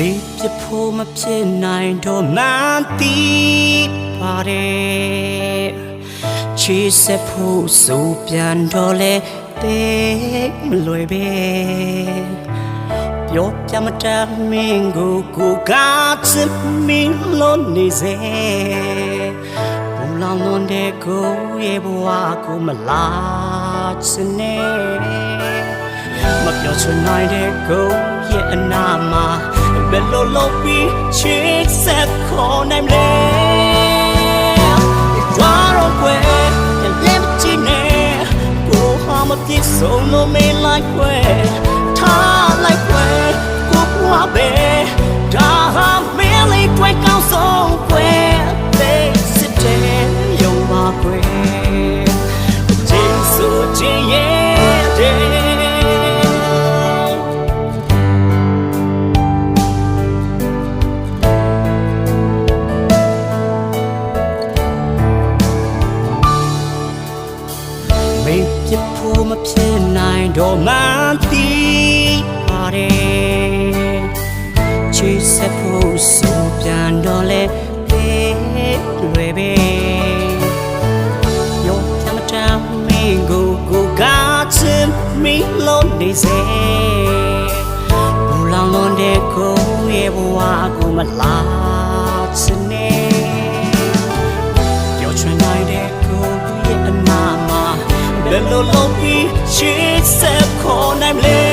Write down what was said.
မေပြဖို့မဖြစ်နိုင်တော့မှန်တီးပါတယ်ချီးဆက်ဖို့ဆိုပြန်တော့လေတေးမလွယ်ပဲပြောပြမတတ်မင်းကိုကချစ်မင်းလို့နေစေဘူလောင်လွန်တဲ့ကိုရဲ့ဘဝကိုမလာချင်နေမပြောချင်နိုင်တဲ့ကိုရဲ့အနာမှာဘယ်လိုလုပ်ပြီးချစ်ဆက်ခေါ်နိုင်မလဲကြွားတော့ခွဲလည်းမကြည့်နဲ့ကိုဟာမပြည့်စုံလို့မေးလိုက်ခွဲထားလိုက်ခွဲကိုဘွားပဲဒါဟာမင်းလေးတွေ့ကောင်းဆုံးခွဲသိစစ်တဲ့ရုံပါခွဲကျင်းဆိုခြင်းရဲ့ပြဖို့မဖြစ်နိုင်တော့မှန်တီးပါတယ်ချစ်ဆက်ဖို့ဆိုပြန်တော့လေပေးလွယ်ပဲရောချမ်းတမ်းမင်းကိုကချင်မင်းလို့နေစေဘူလောင်လွန်တဲ့ကိုရဲ့ဘဝကိုမလာချင်နေပြောချင်နိုင်တဲ့ကိုရဲ့အနာမှာဘယ်လိုလုပ်ပြီးချစ်ဆက်ခေါ်နိုင်မလဲ